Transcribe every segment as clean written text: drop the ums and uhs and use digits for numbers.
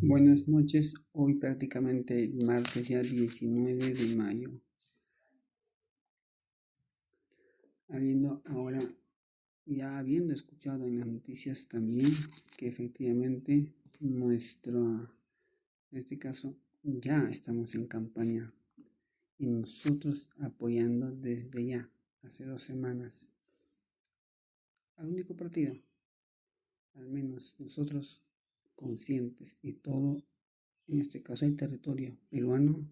Buenas noches, hoy prácticamente martes ya 19 de mayo. Habiendo escuchado en las noticias también que efectivamente en este caso, ya estamos en campaña y nosotros apoyando desde ya, hace 2 semanas, al único partido, al menos nosotros conscientes y todo, en este caso el territorio peruano,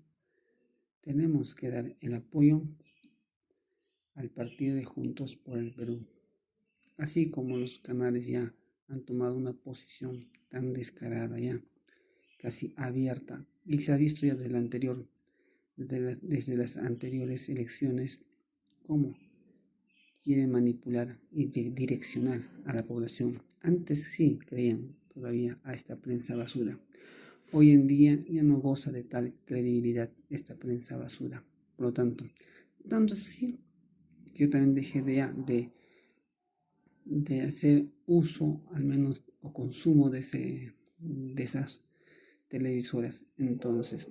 tenemos que dar el apoyo al partido de Juntos por el Perú, así como los canales ya han tomado una posición tan descarada ya, casi abierta, y se ha visto ya desde las anteriores elecciones cómo quieren manipular y direccionar a la población. Antes sí creían todavía a esta prensa basura. Hoy en día ya no goza de tal credibilidad esta prensa basura. Por lo tanto es así que yo también dejé de hacer uso, al menos, o consumo de esas televisoras. Entonces,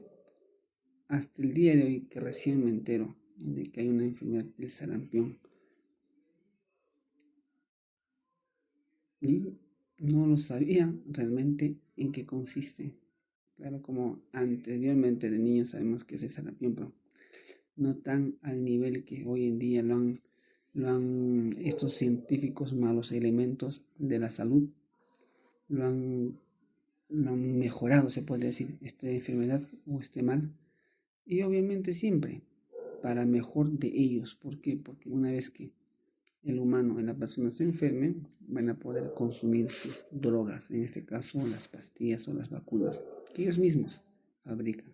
hasta el día de hoy que recién me entero de que hay una enfermedad del sarampión y no lo sabía realmente en qué consiste. Claro, como anteriormente de niños sabemos que es el sarampión, pero no tan al nivel que hoy en día estos científicos malos elementos de la salud lo han, lo han mejorado, se puede decir, esta enfermedad o este mal. Y obviamente siempre para mejor de ellos. ¿Por qué? Porque una vez que el humano, la persona se enferme, van a poder consumir sus drogas, en este caso las pastillas o las vacunas que ellos mismos fabrican,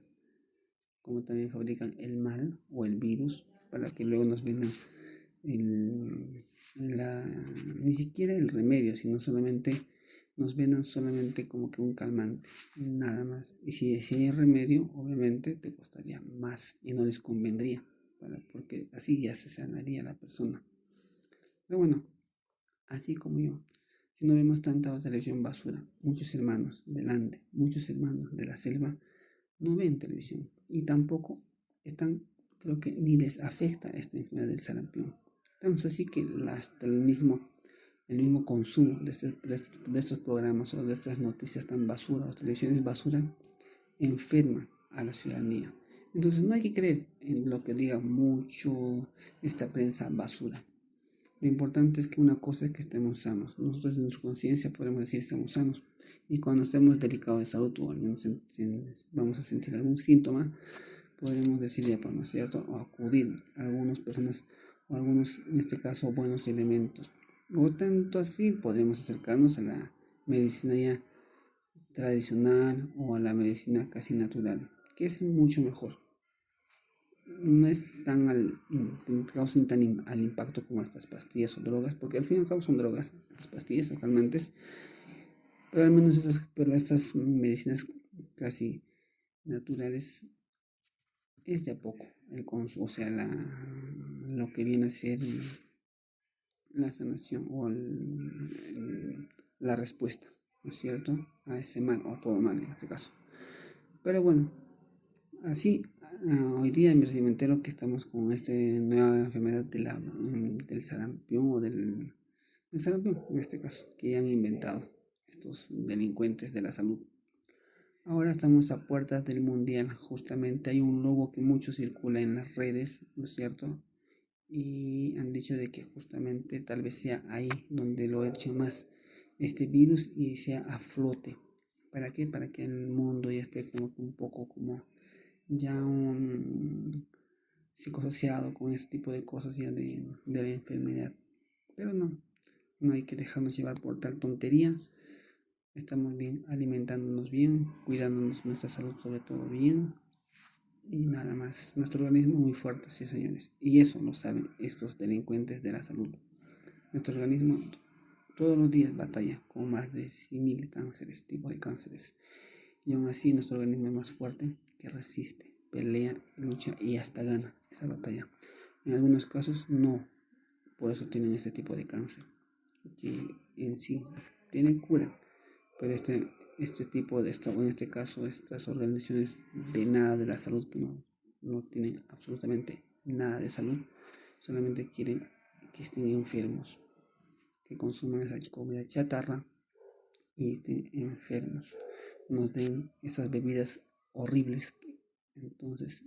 como también fabrican el mal o el virus para que luego nos vendan el, ni siquiera el remedio, sino solamente nos vendan solamente como que un calmante, nada más. Y si hay remedio, obviamente te costaría más y no les convendría, porque así ya se sanaría la persona. Pero bueno, así como yo, si no vemos tanta televisión basura, muchos hermanos de la selva no ven televisión y tampoco están, creo que ni les afecta esta enfermedad del sarampión. Tanto así que hasta el mismo consumo de estos programas o de estas noticias tan basura o televisiones basura enferma a la ciudadanía. Entonces no hay que creer en lo que diga mucho esta prensa basura. Lo importante es que una cosa es que estemos sanos. Nosotros en nuestra conciencia podemos decir estamos sanos. Y cuando estemos delicados de salud o al menos vamos a sentir algún síntoma, podremos decir ya, pues, ¿no es cierto? O acudir a algunas personas o algunos, en este caso, buenos elementos. O tanto así podemos acercarnos a la medicina ya tradicional o a la medicina casi natural, que es mucho mejor. No es tan causan tan al impacto como estas pastillas o drogas, porque al fin y al cabo son drogas, las pastillas o calmantes, pero al menos estas medicinas casi naturales es de a poco el consumo, o sea, lo que viene a ser la sanación o la respuesta, ¿no es cierto?, a ese mal o todo mal en este caso. Pero bueno, así, hoy día me entero que estamos con esta nueva enfermedad del sarampión o del sarampión, en este caso, que han inventado estos delincuentes de la salud. Ahora estamos a puertas del mundial, justamente hay un logo que mucho circula en las redes, ¿no es cierto? Y han dicho de que justamente tal vez sea ahí donde lo echen más este virus y sea a flote. ¿Para qué? Para que el mundo ya esté como un poco como ya un psicosociado con este tipo de cosas ya de la enfermedad. Pero no hay que dejarnos llevar por tal tontería. Estamos bien, alimentándonos bien, cuidándonos nuestra salud sobre todo bien y nada más. Nuestro organismo muy fuerte, sí señores. Y eso lo saben estos delincuentes de la salud. Nuestro organismo todos los días batalla con más de 100.000 cánceres, tipos de cánceres. Y aún así nuestro organismo es más fuerte, que resiste, pelea, lucha y hasta gana esa batalla. En algunos casos no, por eso tienen este tipo de cáncer, que en sí tiene cura, pero este tipo de, en este caso, estas organizaciones de nada de la salud, que no tienen absolutamente nada de salud, solamente quieren que estén enfermos, que consuman esa comida chatarra y estén enfermos, nos den esas bebidas horribles, entonces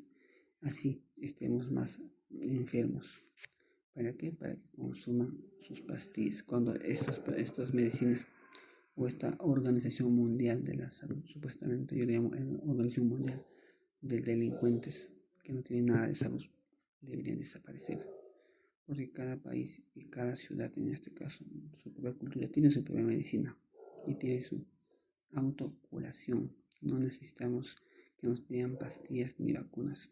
así estemos más enfermos. ¿Para qué? Para que consuman sus pastillas, cuando estas medicinas o esta Organización Mundial de la Salud, supuestamente yo le llamo Organización Mundial de Delincuentes, que no tienen nada de salud, deberían desaparecer, porque cada país y cada ciudad, en este caso, su propia cultura, tiene su propia medicina y tiene su autocuración. No necesitamos que nos den pastillas ni vacunas.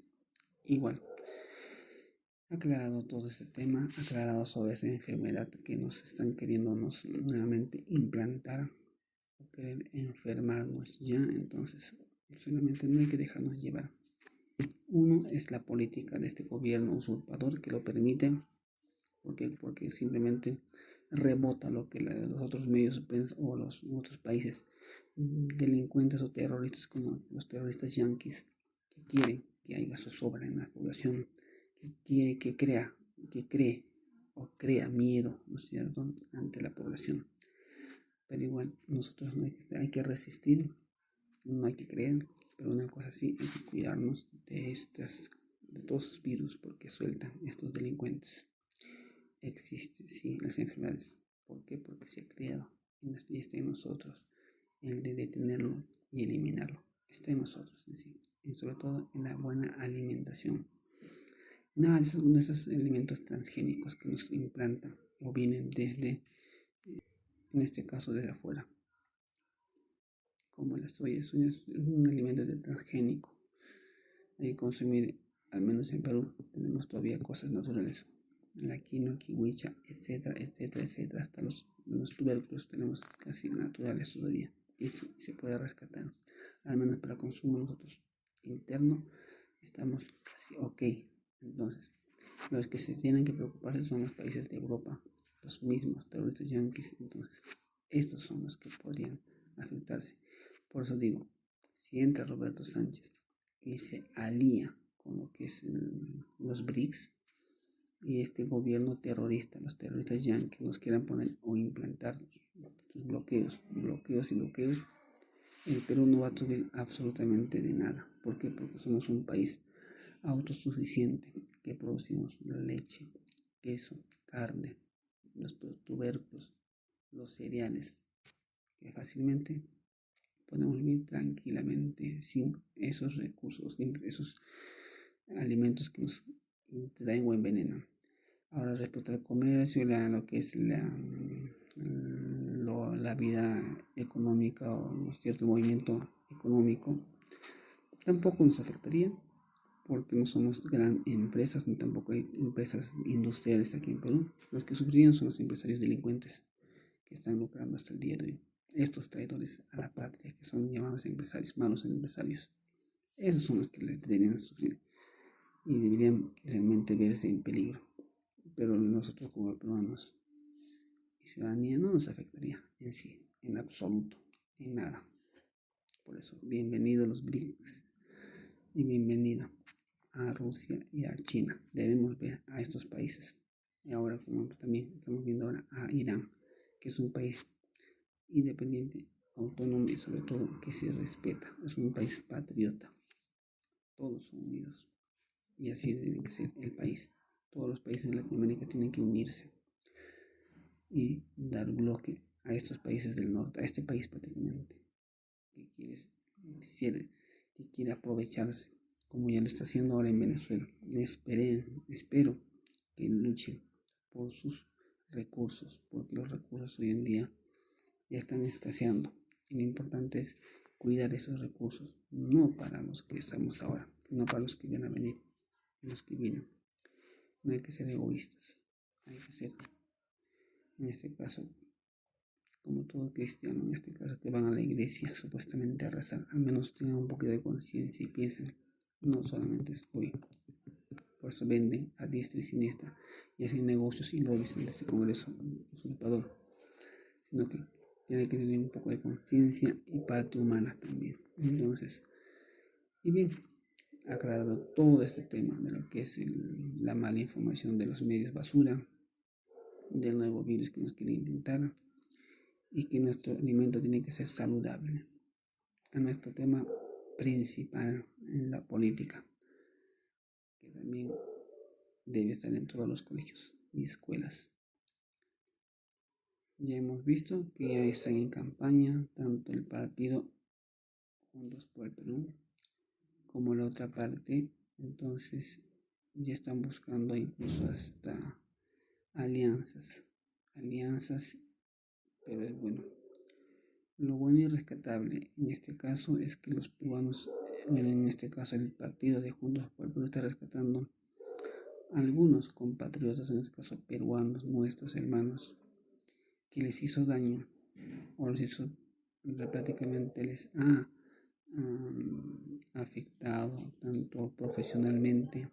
Igual, aclarado todo este tema, aclarado sobre esa enfermedad que nos están queriéndonos nuevamente implantar o querer enfermarnos ya, entonces solamente no hay que dejarnos llevar. Uno es la política de este gobierno usurpador que lo permite, porque simplemente rebota lo que los otros medios de prensa o los otros países delincuentes o terroristas, como los terroristas yanquis, que quieren que haya zozobra en la población, que cree o crea miedo, ¿no es cierto?, ante la población. Pero igual nosotros hay que resistir, no hay que creer, pero una cosa sí, hay que cuidarnos de todos los virus porque sueltan estos delincuentes. Existen, sí, las enfermedades. ¿Por qué? Porque se ha creado y está en nosotros el de detenerlo y eliminarlo. Está en nosotros en sí, y sobre todo en la buena alimentación. Nada de esos alimentos transgénicos que nos implantan o vienen desde, en este caso, desde afuera, como la soya. Es un alimento transgénico. Hay que consumir, al menos en Perú, tenemos todavía cosas naturales. La quinoa, kiwicha, etcétera, etcétera, etcétera. Hasta los tubérculos tenemos casi naturales todavía. Y se puede rescatar. Al menos para consumo nosotros interno estamos casi ok. Entonces, los que se tienen que preocuparse son los países de Europa, los mismos terroristas yanquis. Entonces, estos son los que podrían afectarse. Por eso digo, si entra Roberto Sánchez y se alía con lo que es los BRICS y este gobierno terrorista, los terroristas yanquis nos quieran poner o implantar sus bloqueos, el Perú no va a subir absolutamente de nada. ¿Por qué? Porque somos un país autosuficiente, que producimos leche, queso, carne, los tubérculos, los cereales, que fácilmente podemos vivir tranquilamente sin esos recursos, sin esos alimentos que nos traen buen veneno. Ahora, respecto al comercio, lo que es la vida económica o un cierto movimiento económico, tampoco nos afectaría, porque no somos gran empresas, ni tampoco hay empresas industriales aquí en Perú. Los que sufrirían son los empresarios delincuentes que están lucrando hasta el día de hoy. Estos traidores a la patria, que son llamados empresarios, malos empresarios, esos son los que deberían sufrir y deberían realmente verse en peligro. Pero nosotros como peruanos y ciudadanía no nos afectaría en sí, en absoluto, en nada. Por eso, bienvenidos los BRICS y bienvenido a Rusia y a China. Debemos ver a estos países. Y ahora, como también estamos viendo ahora a Irán, que es un país independiente, autónomo y sobre todo que se respeta. Es un país patriota. Todos son unidos. Y así debe ser el país. Todos los países de Latinoamérica tienen que unirse y dar bloque a estos países del norte, a este país prácticamente, que quiere aprovecharse, como ya lo está haciendo ahora en Venezuela. Espero que luchen por sus recursos, porque los recursos hoy en día ya están escaseando. Y lo importante es cuidar esos recursos, no para los que estamos ahora, no para los que van a venir, los que vienen. No hay que ser egoístas, hay que ser, en este caso, como todo cristiano, en este caso, que van a la iglesia supuestamente a rezar, al menos tengan un poquito de conciencia y piensen, no solamente es hoy. Por eso venden a diestra y siniestra y hacen negocios y lobbies en este congreso usurpador, sino que tiene que tener un poco de conciencia y parte humana también. Entonces, y bien, aclarado todo este tema de lo que es la mala información de los medios basura, del nuevo virus que nos quiere implantar y que nuestro alimento tiene que ser saludable. A nuestro tema principal en la política, que también debe estar en todos los colegios y escuelas. Ya hemos visto que ya están en campaña tanto el partido Juntos por el Perú como la otra parte, entonces ya están buscando incluso hasta alianzas, pero es bueno. Lo bueno y rescatable en este caso es que los peruanos, en este caso el partido de Juntos por el Perú, está rescatando a algunos compatriotas, en este caso peruanos, nuestros hermanos, que les hizo daño o les hizo, prácticamente les ha afectado tanto profesionalmente.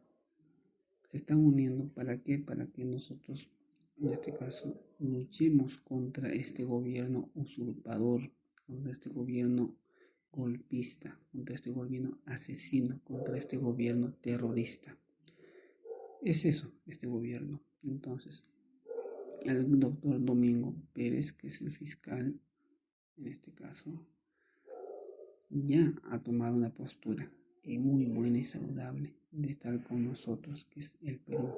Se están uniendo para qué, para que nosotros en este caso luchemos contra este gobierno usurpador, contra este gobierno golpista, contra este gobierno asesino, contra este gobierno terrorista. Es eso, este gobierno. Entonces, el doctor Domingo Pérez, que es el fiscal en este caso, ya ha tomado una postura muy buena y saludable de estar con nosotros, que es el Perú.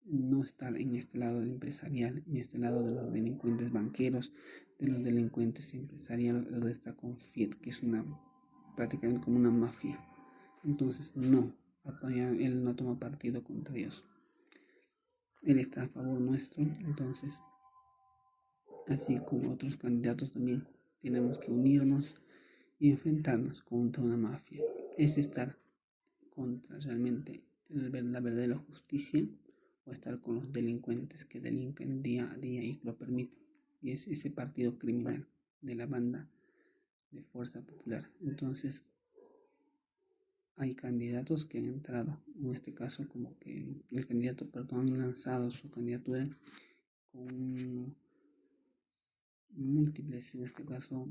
No estar en este lado empresarial, en este lado de los delincuentes banqueros, de los delincuentes empresariales, o de esta Confiet, que es prácticamente como una mafia. Entonces, no, él no toma partido contra ellos. Él está a favor nuestro, entonces, así como otros candidatos también, tenemos que unirnos y enfrentarnos contra una mafia. Es estar contra realmente la verdadera justicia o estar con los delincuentes que delinquen día a día y lo permiten. Y es ese partido criminal de la banda de Fuerza Popular. Entonces, hay candidatos que han entrado, en este caso como que el candidato, han lanzado su candidatura con múltiples, en este caso,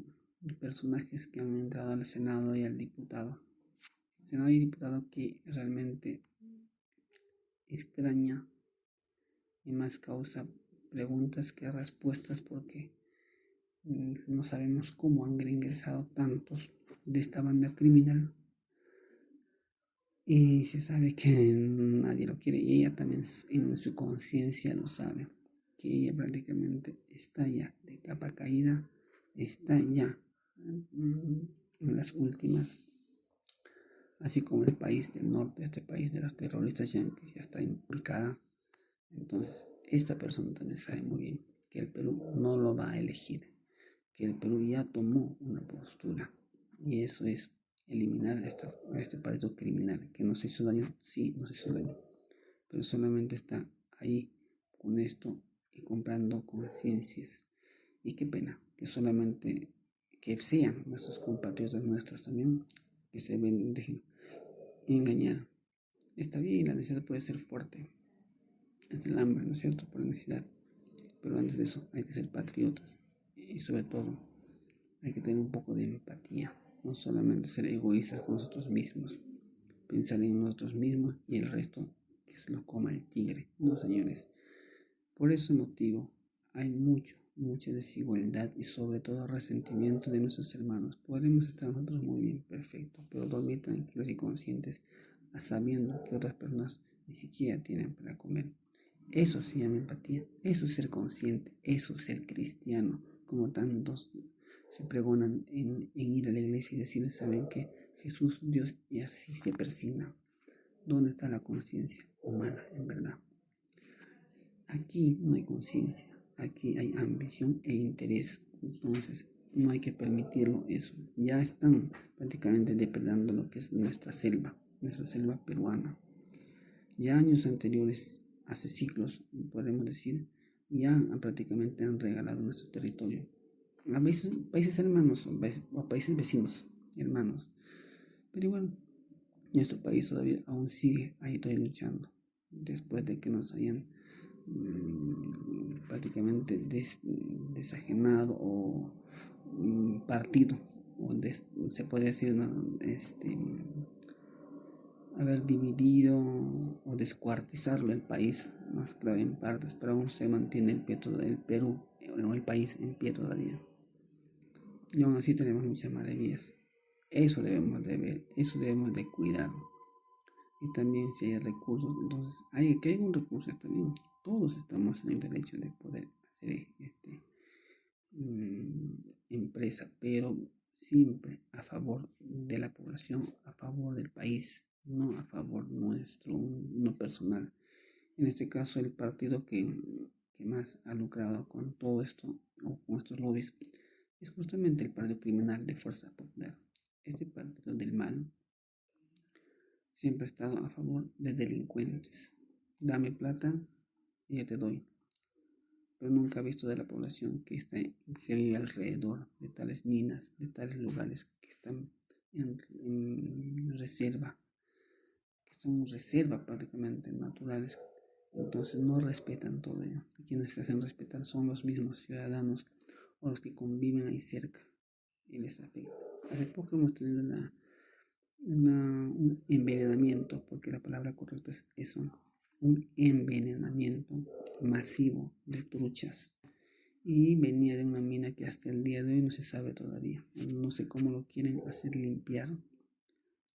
personajes que han entrado al Senado y al diputado. Senado y diputado que realmente extraña y más causa preguntas que respuestas, porque no sabemos cómo han ingresado tantos de esta banda criminal y se sabe que nadie lo quiere y ella también en su conciencia lo sabe, que ella prácticamente está ya de capa caída, está ya en las últimas, así como el país del norte, este país de los terroristas yanquis ya está implicada. Entonces, esta persona también sabe muy bien que el Perú no lo va a elegir, que el Perú ya tomó una postura, y eso es eliminar a este partido criminal, que nos hizo daño, sí, nos hizo daño, pero solamente está ahí con esto y comprando conciencias. Y qué pena que solamente que sean nuestros compatriotas nuestros también, que se dejen engañar. Está bien, la necesidad puede ser fuerte, es el hambre, ¿no es cierto?, por la necesidad, pero antes de eso hay que ser patriotas y sobre todo hay que tener un poco de empatía, no solamente ser egoístas con nosotros mismos, pensar en nosotros mismos y el resto que se lo coma el tigre. No, señores, por ese motivo hay mucha desigualdad y sobre todo resentimiento de nuestros hermanos. Podemos estar nosotros muy bien, perfecto, pero dormir tranquilos y conscientes, sabiendo que otras personas ni siquiera tienen para comer. Eso se llama empatía, eso es ser consciente, eso es ser cristiano, como tantos se pregonan en ir a la iglesia y decirles, saben que Jesús, Dios, y así se persigna. ¿Dónde está la conciencia humana en verdad? Aquí no hay conciencia, aquí hay ambición e interés. Entonces, no hay que permitirlo eso. Ya están prácticamente depredando lo que es nuestra selva peruana. Ya años anteriores, hace siglos, podemos decir, ya prácticamente han regalado nuestro territorio a países hermanos o países vecinos, hermanos. Pero igual, nuestro país todavía aún sigue ahí todavía luchando, después de que nos hayan prácticamente desajenado o partido, o se podría decir, ¿no? Haber dividido o descuartizarlo el país, más claro, en partes, pero aún se mantiene el Perú o el país en pie todavía. Y aún así tenemos muchas maravillas. Eso debemos de ver, eso debemos de cuidar. Y también si hay recursos, entonces que hay un recurso está bien. Todos estamos en el derecho de poder hacer empresa, pero siempre a favor de la población, a favor del país, no a favor nuestro, no personal. En este caso, el partido que más ha lucrado con todo esto, o con estos lobbies, es justamente el Partido Criminal de Fuerza Popular. Este partido del mal siempre ha estado a favor de delincuentes. Dame plata y yo te doy. Pero nunca ha visto de la población que vive alrededor de tales minas, de tales lugares que están en reserva, que son reserva prácticamente naturales. Entonces no respetan todo ello. Y quienes se hacen respetar son los mismos ciudadanos o los que conviven ahí cerca y les afecta. Hace poco hemos tenido un envenenamiento, porque la palabra correcta es eso, un envenenamiento masivo de truchas. Y venía de una mina que hasta el día de hoy no se sabe todavía. No sé cómo lo quieren hacer limpiar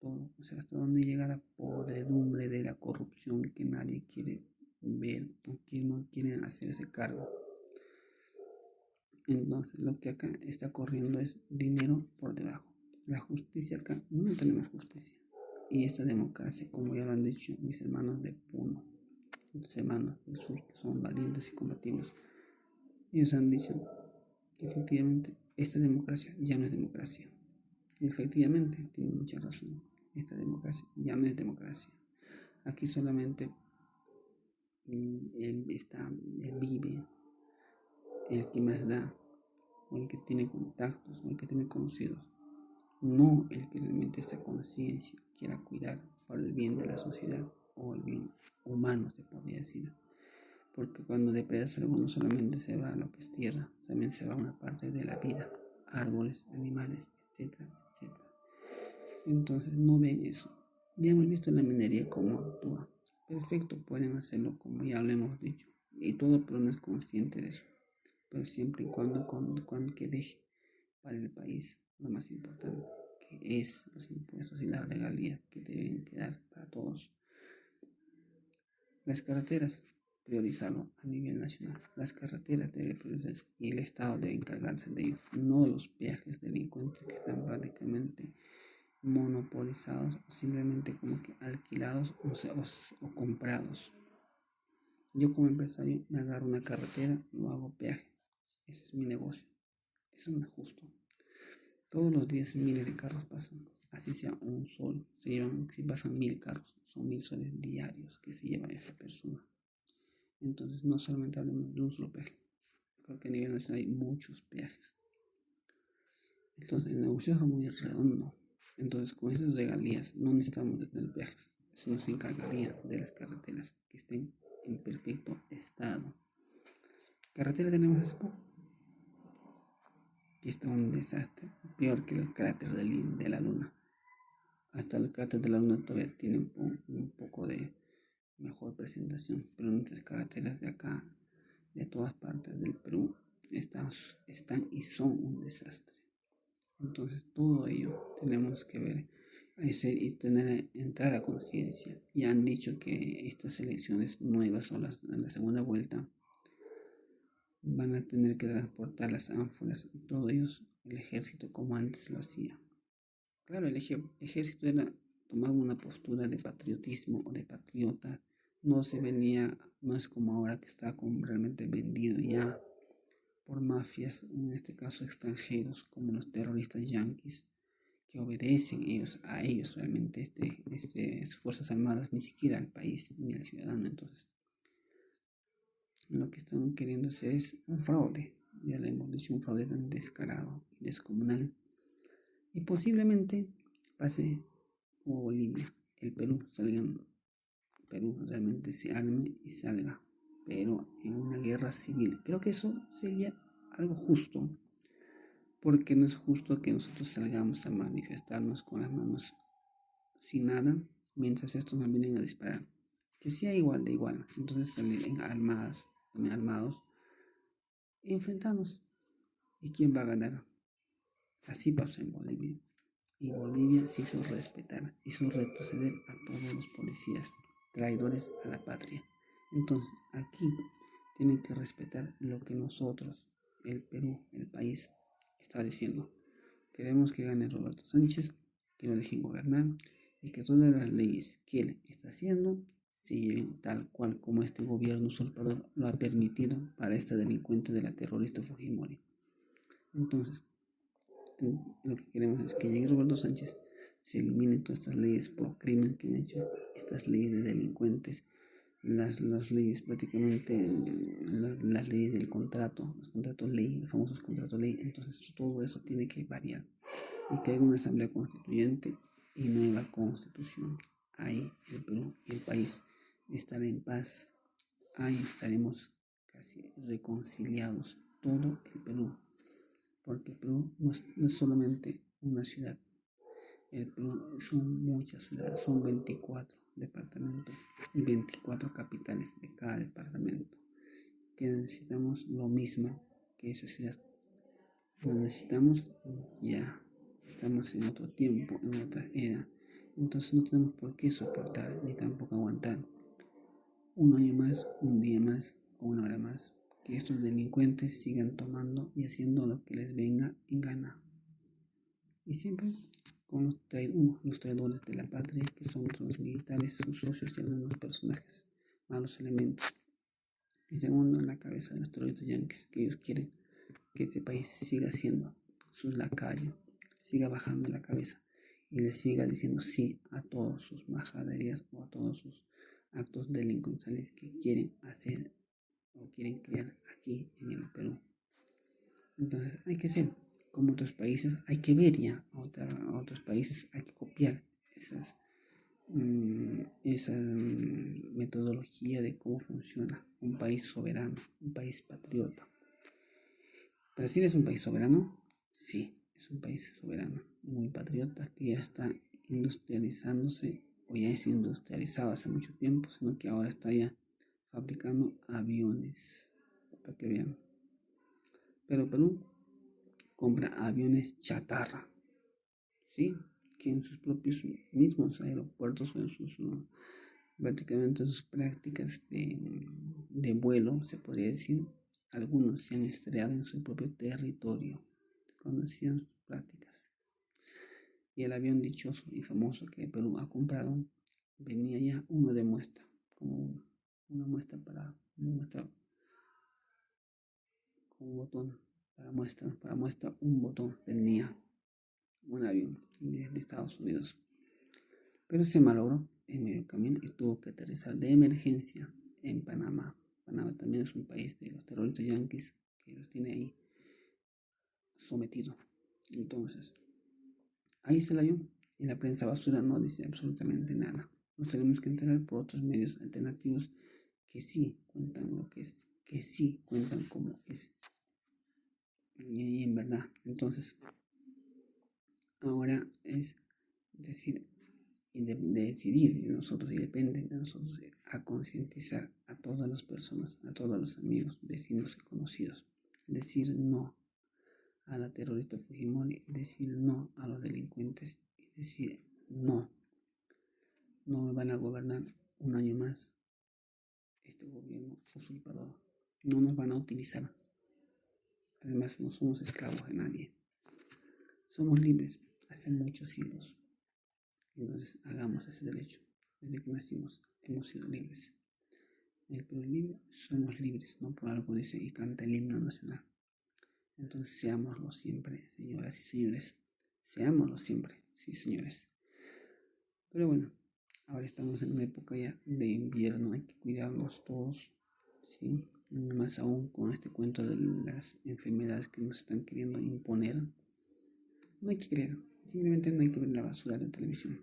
todo. O sea, hasta dónde llega la podredumbre de la corrupción que nadie quiere ver o que no quieren hacerse cargo. Entonces, lo que acá está corriendo es dinero por debajo. La justicia acá, no tenemos justicia. Y esta democracia, como ya lo han dicho mis hermanos de Puno, mis hermanos del sur, que son valientes y combativos, ellos han dicho que efectivamente esta democracia ya no es democracia. Y efectivamente tienen mucha razón. Esta democracia ya no es democracia. Aquí solamente vive el que más da, o el que tiene contactos, o el que tiene conocidos, no el que realmente esta conciencia quiera cuidar para el bien de la sociedad o el bien humano, se podría decir. Porque cuando depredas algo no solamente se va a lo que es tierra, también se va a una parte de la vida, árboles, animales, etcétera, etcétera. Entonces no ven eso. Ya hemos visto en la minería cómo actúa. Perfecto, pueden hacerlo como ya lo hemos dicho. Y todo, pero no es consciente de eso. Pero siempre y cuando que deje para el país lo más importante, que es los impuestos y las regalías que deben quedar para todos. Las carreteras, priorizarlo a nivel nacional. Las carreteras deben priorizarse y el Estado debe encargarse de ello, no los viajes delincuentes que están prácticamente monopolizados o simplemente como que alquilados o comprados. Yo como empresario me agarro una carretera, no hago peaje. Ese es mi negocio. Eso no es justo. Todos los días miles de carros pasan. Así sea un sol. Si pasan 1000 carros, son 1000 soles diarios que se lleva esa persona. Entonces no solamente hablemos de un solo peaje. Creo que a nivel nacional hay muchos peajes. Entonces el negocio es muy redondo. Entonces con esas regalías no necesitamos de tener peajes, sino se encargaría de las carreteras que estén en perfecto estado. Carretera tenemos hace poco, que está un desastre, peor que el cráter de la luna. Hasta el cráter de la luna todavía tiene un poco de mejor presentación, pero nuestras carreteras de acá, de todas partes del Perú, están y son un desastre. Entonces todo ello tenemos que ver y entrar a conciencia. Ya han dicho que estas elecciones nuevas o en la segunda vuelta van a tener que transportar las ánforas y todo ello el ejército como antes lo hacía. Claro, el ejército era tomar una postura de patriotismo o de patriota. No es como ahora que está realmente vendido ya por mafias, en este caso extranjeros, como los terroristas yanquis, que obedecen a ellos realmente fuerzas armadas, ni siquiera al país ni al ciudadano. Entonces lo que están queriendo hacer es un fraude, ya le hemos dicho, un fraude tan descarado y descomunal, y posiblemente pase como Bolivia, el Perú realmente se arme y salga pero en una guerra civil. Creo que eso sería algo justo, porque no es justo que nosotros salgamos a manifestarnos con las manos sin nada, mientras estos nos vienen a disparar. Que sea igual de igual, entonces salir también armados, y enfrentarnos. ¿Y quién va a ganar? Así pasó en Bolivia. Y Bolivia se hizo respetar, hizo retroceder a todos los policías, traidores a la patria. Entonces, aquí tienen que respetar lo que nosotros, el Perú, el país, está diciendo. Queremos que gane Roberto Sánchez, que lo dejen gobernar y que todas las leyes que él está haciendo se lleven tal cual como este gobierno usurpador lo ha permitido para esta delincuente de la terrorista Fujimori. Entonces, lo que queremos es que llegue Roberto Sánchez, se eliminen todas estas leyes por crimen que han hecho, estas leyes de delincuentes, las leyes prácticamente, las leyes del contrato, los contratos ley, los famosos contratos ley. Entonces todo eso tiene que variar y que haya una asamblea constituyente y nueva constitución. Ahí el Perú y el país estará en paz. Ahí estaremos casi reconciliados, todo el Perú, porque el Perú no es solamente una ciudad. El Perú son muchas ciudades, son 24 departamentos y 24 capitales de cada departamento, que necesitamos lo mismo que esa ciudad. Lo necesitamos ya. Estamos en otro tiempo, en otra era. Entonces no tenemos por qué soportar ni tampoco aguantar un año más, un día más o una hora más que estos delincuentes sigan tomando y haciendo lo que les venga en gana. Y siempre con los traidores de la patria, que son los militares, sus socios y algunos personajes, malos elementos. Y segundo, en la cabeza de los terroristas yanquis, que ellos quieren que este país siga siendo sus lacayos, siga bajando la cabeza y le siga diciendo sí a todas sus majaderías o a todos sus actos delincuenciales que quieren hacer o quieren crear aquí en el Perú. Entonces hay que ser como otros países, hay que ver ya a otros países, hay que copiar esa metodología de cómo funciona un país soberano, un país patriota. ¿Brasil es un país soberano? Sí, es un país soberano, muy patriota, que ya está industrializándose, o ya es industrializado hace mucho tiempo, sino que ahora está ya fabricando aviones, para que vean. Pero Perú compra aviones chatarra, ¿sí? Que en sus propios mismos aeropuertos o en sus prácticamente sus prácticas de vuelo, se podría decir, algunos se han estrellado en su propio territorio cuando hacían sus prácticas. Y el avión dichoso y famoso que Perú ha comprado venía ya uno de muestra, como una muestra con un botón para muestra un botón venía un avión de Estados Unidos. Pero se malogró en medio camino y tuvo que aterrizar de emergencia en Panamá. Panamá también es un país de los terroristas yanquis que los tiene ahí sometidos. Entonces, ahí está el avión y la prensa basura no dice absolutamente nada. Nos tenemos que enterar por otros medios alternativos que sí cuentan lo que es, que sí cuentan cómo es. Y en verdad, entonces, ahora es decir, y de decidir de nosotros, y depende de nosotros a concientizar a todas las personas, a todos los amigos, vecinos y conocidos, decir no a la terrorista Fujimori, decir no a los delincuentes y decir no me van a gobernar un año más este gobierno usurpador, no nos van a utilizar, además no somos esclavos de nadie, somos libres hace muchos siglos. Entonces hagamos ese derecho. Desde que nacimos hemos sido libres. En el Perú libre somos libres, no por algo dice y canta el himno nacional. Entonces seámoslo siempre, señoras y señores. Seámoslo siempre, sí señores. Pero bueno, ahora estamos en una época ya de invierno, hay que cuidarnos todos, ¿sí? Más aún con este cuento de las enfermedades que nos están queriendo imponer. No hay que creer, simplemente no hay que ver la basura de televisión.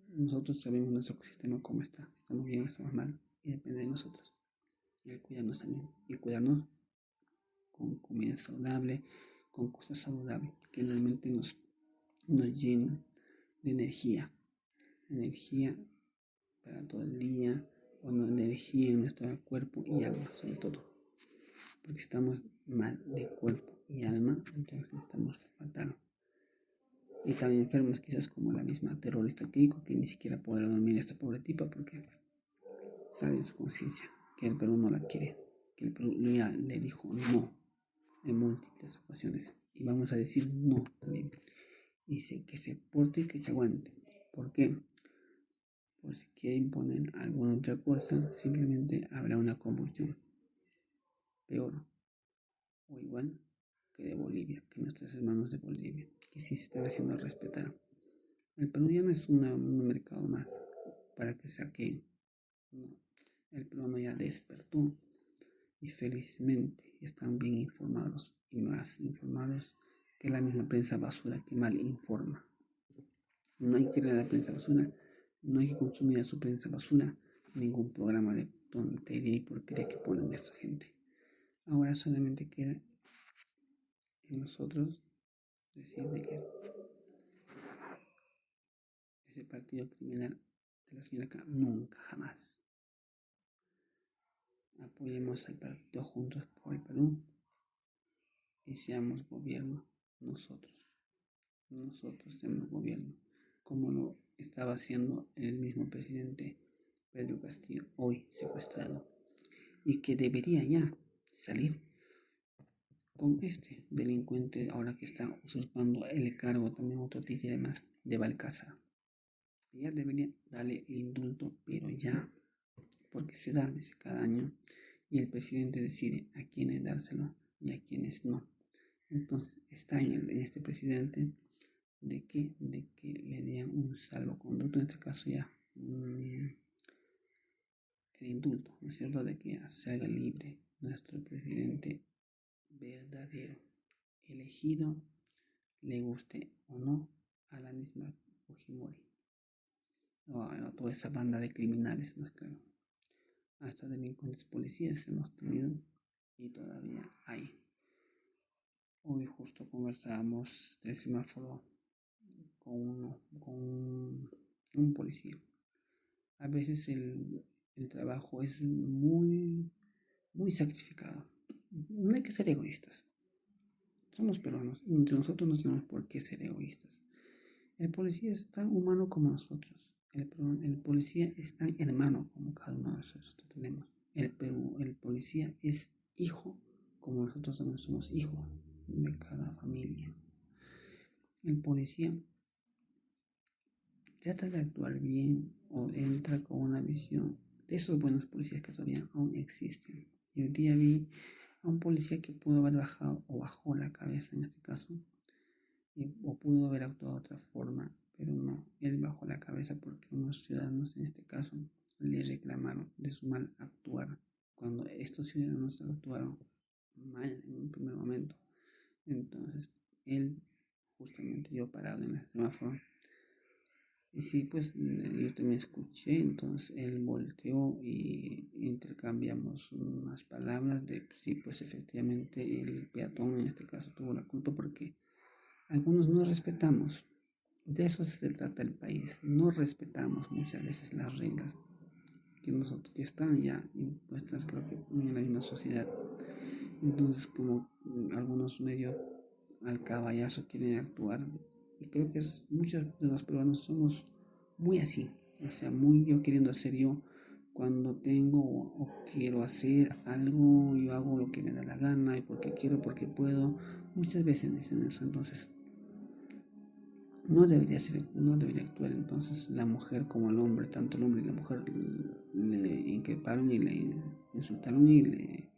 Nosotros sabemos nuestro ecosistema cómo está, si estamos bien o estamos mal, y depende de nosotros. el cuidarnos también, y cuidarnos con comida saludable, con cosas saludables que realmente nos llenan de energía para todo el día, o no, energía en nuestro cuerpo y alma sobre todo, porque estamos mal de cuerpo y alma, entonces estamos fatal. Y tan enfermos quizás como la misma terrorista Keiko, que ni siquiera podrá dormir esta pobre tipa porque sabe en su conciencia que el Perú no la quiere, que el Perú ya le dijo no en múltiples ocasiones, y vamos a decir no también. Dice que se porte y que se aguante. ¿Por qué? Por si quiere imponer alguna otra cosa, simplemente habrá una convulsión. Peor o igual que de Bolivia, que nuestros hermanos de Bolivia, que sí se están haciendo respetar. El Perú ya no es un mercado más para que saque. No. El peruano ya despertó y felizmente están bien informados y más informados que la misma prensa basura que mal informa. No hay que leer a la prensa basura, no hay que consumir a su prensa basura, ningún programa de tontería y porquería que ponen a esta gente. Ahora solamente queda en nosotros decir de que ese partido criminal de la señora K nunca, jamás. Apoyemos al partido Juntos por el Perú y seamos gobierno nosotros. Nosotros seamos gobierno, como lo estaba haciendo el mismo presidente Pedro Castillo, hoy secuestrado, y que debería ya salir con este delincuente ahora que está usurpando el cargo, también otro títere más de Balcázar. Ya debería darle el indulto, pero ya, porque se da desde cada año y el presidente decide a quiénes dárselo y a quiénes no. Entonces está en este presidente de que le den un salvoconducto, en este caso ya el indulto, ¿no es cierto?, de que salga libre nuestro presidente verdadero, elegido, le guste o no a la misma Fujimori o a toda esa banda de criminales, más claro. Hasta delincuentes policías hemos tenido y todavía hay. Hoy justo conversábamos del semáforo con un policía. A veces el trabajo es muy sacrificado. No hay que ser egoístas. Somos peruanos, entre nosotros no tenemos por qué ser egoístas. El policía es tan humano como nosotros. El policía es tan hermano como cada uno de nosotros tenemos. El policía es hijo como nosotros también somos hijos de cada familia. El policía trata de actuar bien o entra con una visión de esos buenos policías que todavía aún existen. Y hoy día vi a un policía que pudo haber bajado o bajó la cabeza en este caso, o pudo haber actuado de otra forma, pero no, él bajó la cabeza porque unos ciudadanos en este caso le reclamaron de su mal actuar, cuando estos ciudadanos actuaron mal en un primer momento. Entonces él, justamente yo parado en el semáforo, y sí, pues yo también escuché, entonces él volteó y intercambiamos unas palabras de, sí, pues efectivamente el peatón en este caso tuvo la culpa porque algunos no respetamos. De eso se trata el país, no respetamos muchas veces las reglas que están ya impuestas, creo que en la misma sociedad. Entonces, como algunos medio al caballazo quieren actuar, y creo que muchos de los peruanos somos muy así, o sea, muy yo queriendo hacer yo, cuando tengo o quiero hacer algo, yo hago lo que me da la gana y porque quiero, porque puedo. Muchas veces dicen eso, entonces no debería actuar entonces la mujer como el hombre, tanto el hombre y la mujer le increparon y le insultaron y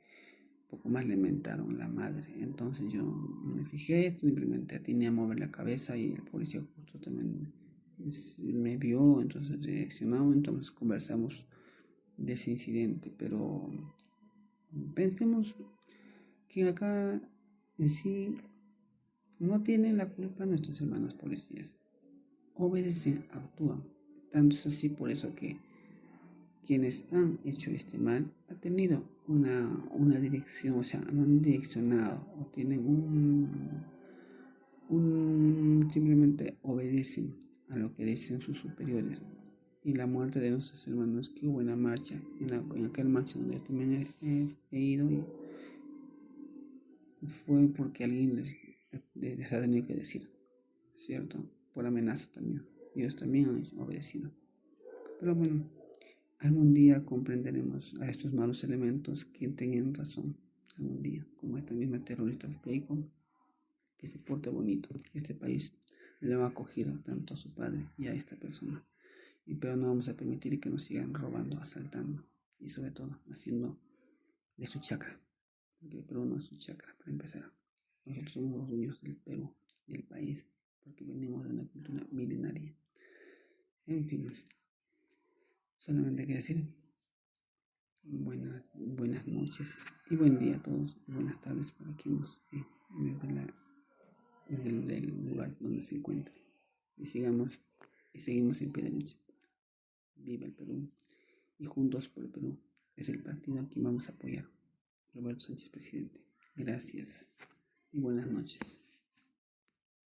poco más le mentaron la madre. Entonces yo me fijé, simplemente atiné a mover la cabeza y el policía justo también me vio, entonces reaccionamos, entonces conversamos de ese incidente, pero pensemos que acá en sí no tienen la culpa nuestros hermanos policías, obedecen, actúan, tanto es así por eso que quienes han hecho este mal ha tenido una dirección, o sea, han direccionado o tienen simplemente obedecen a lo que dicen sus superiores. Y la muerte de nuestros hermanos que hubo en la marcha, en aquel marcha donde yo también he ido, y fue porque alguien les ha tenido que decir, ¿cierto? Por amenaza también. Ellos también han obedecido. Pero bueno, algún día comprenderemos a estos malos elementos que tenían razón. Algún día, como esta misma terrorista que se porte bonito. Este país lo ha acogido tanto a su padre y a esta persona. Pero no vamos a permitir que nos sigan robando, asaltando y sobre todo haciendo de su chakra. Porque el Perú no es su chakra, para empezar. Nosotros somos los dueños del Perú, del país, porque venimos de una cultura milenaria. En fin, solamente hay que decir buenas noches y buen día a todos. Buenas tardes para quien nos ve desde el lugar donde se encuentre. Y seguimos en pie de lucha. Viva el Perú y Juntos por el Perú es el partido a quien vamos a apoyar. Roberto Sánchez, presidente. Gracias y buenas noches.